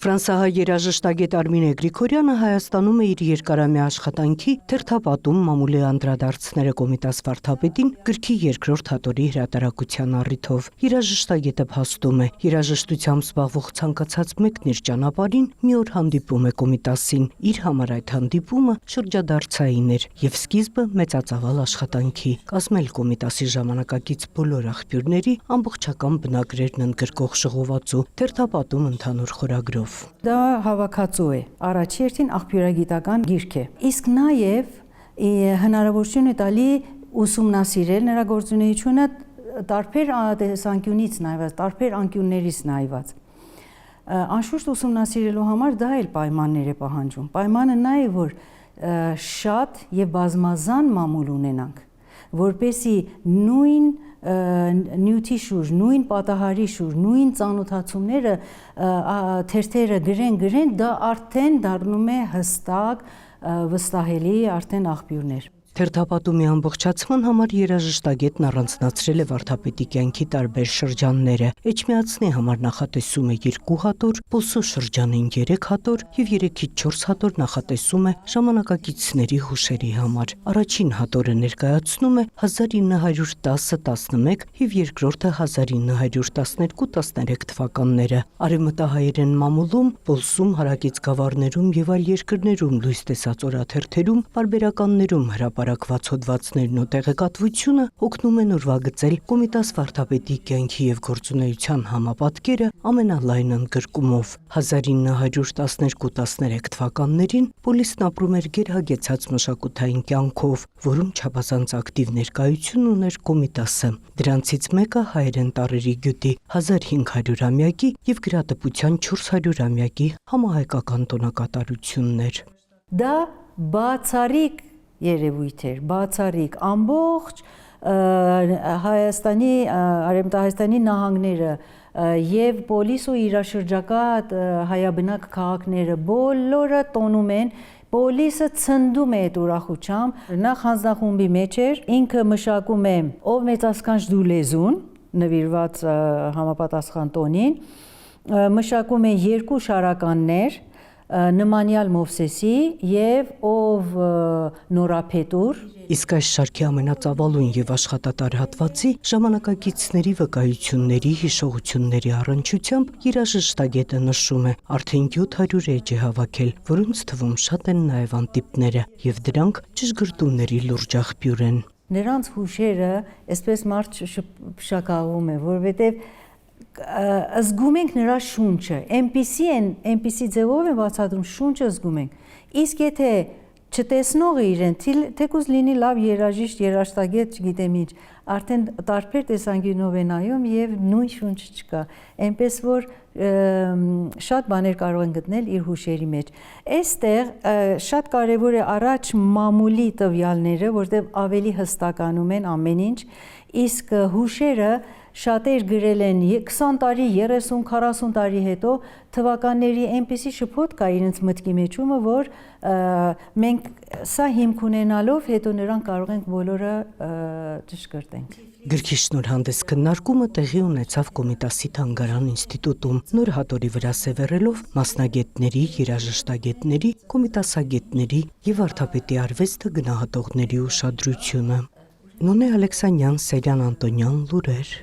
Ֆրանսահայ երաժշտագետ Արմինե Գրիգորյանը Հայաստանում է իր երկարամյա աշխատանքի թերթապատում մամուլի անդրադարձները Կոմիտաս վարդապետին գրքի երկրորդ հատորի հրատարակության առիթով։ Երաժշտագետը փաստում է, երաժշտությամբ զբաղվող ցանկացած մեկն իր ճանապարհին մի օր հանդիպում է Կոմիտասին։ Իր համար այդ հանդիպումը շրջադարձային էր եւ սկիզբը մեծածավալ աշխատանքի։ Կազմել Կոմիտասի ժամանակակից բոլոր աղբյուրների ամբողջական բնագրերն ընդգրկող ժողովածու թերթապատում ընդհանուր խորագրով։ Դա հավաքածու է, առաջին աղբյուրագիտական գիրք է, իսկ նաև հնարավորություն է տալի ուսումնասիրել նրա գործունեությունը տարբեր տեսանկյունից նայված, տարբեր անկյուններից նայված։ Անշուշտ ուսումնասիրելու համար դա էլ պայմաններ է պահանջում։ Պայմանը նա է, որ շատ եւ բազմազան մամուլ ունենանք, որպեսզի նույն նյութի շուրջ, նույն պատահարի շուրջ, նույն ծանոթացումները թերթերը գրեն, դա արդեն դառնում է հստակ, վստահելի արդեն աղբյուրներ։ Թերթապատումի ամբողջացման համար երաժշտագետն առանձնացրել է վարդապետի կյանքի տարբեր շրջանները։ Էջմիածնի համար նախատեսում է 2 հատոր, Պոսո շրջանին 3 հատոր եւ 3-ից 4 հատոր նախատեսում է ժամանակակիցների հուշերի համար։ Առաջին հատորը ներկայացնում է 1910-11 եւ երկրորդը 1912-13 թվականները։ Արևմտահայերեն մամուլում, Պոլսում, հարակից գավառներում եւ այլ երկրներում լույս տեսած օրաթերթերում, պարբերականներում հրապարակված հոդվածներն ու տեղեկատվությունը օգնում են ուրվագծել Կոմիտաս վարդապետի կյանքի եւ գործունեության համապատկերը ամենալայն ընդգրկումով։ 1912-13 թվականներին Պոլիսն ապրում էր գերհագեցած մշակութային կյանքով, որում չափազանց ակտիվ ներկայություն ուներ Կոմիտասը։ Դրանցից մեկը հայերեն տառերի գյուտի 1500-ամյակի եւ գրատպության 400-ամյակի համահայկական տոնակատարությունն էր։ Դա բացառիկ երևույթ էր, բացառիկ ամբողջ Հայաստանի, Արևմտահայաստանի նահանգները եւ Պոլիս ու իր շրջակա հայաբնակ քաղաքները բոլորը տոնում են, Պոլիսը ցնդում է այդ ուրախությամբ, նախ հանձնախումբի մեջ էր, ինքը մշակում է ով մեծասկանչ դու լեզուն, նվիրված համապատասխան տոնին, մշակում է 2 շարականներ, նմանյալ Մովսեսի եւ ով նորապետուր։ Իսկ այս շարքի ամենածավալուն եւ աշխատատար հատվածի ժամանակակիցների վկայությունների, հիշողությունների առնչությամբ երաժշտագետը նշում է, արդեն 700 էջ է հավաքել, որոնց թվում շատ են նաեւ անտիպները եւ դրանք ճշգրտումների լուրջ աղբյուր են։ Նրանց հուշերը այսպես մարդ շակաղում է, որովհետեւ զգում ենք նրա շունչը, այնպիսի ձևով է բացատրում, շունչը զգում ենք, իսկ եթե չտեսնողը իրեն, թեկուզ լինի լավ երաժիշտ, երաժշտագետ, չգիտեմ ինչ, արդեն տարբեր տեսանկյունով է նայում եւ նույն շունչը չկա, այնպես որ շատ բաներ կարող են գտնել իր հուշերի մեջ։ Այստեղ շատ կարևոր է առաջ մամուլի տվյալները, որտեղ ավելի հստականում են ամեն ինչ, իսկ հուշերը շատեր գրել են 20 տարի, 30-40 տարի հետո թվականների այնպիսի շփոթ կա իրենց մտքի մեջումը, որ մենք սա հիմք ունենալով հետո նրանք կարող ենք բոլորը ճշգրտենք։ Գրքի շնորհանդես քննարկումը տեղի ունեցավ Կոմիտասի թանգարան ինստիտուտում, նոր հատորի վրա սևեռելով մասնագետների, երաժշտագետների, կոմիտասագետների եւ վարդապետի արվեստը գնահատողների ուշադրությունը։ Նոնե Ալեքսանյան, Սերյան Անտոնյան, լուրեր։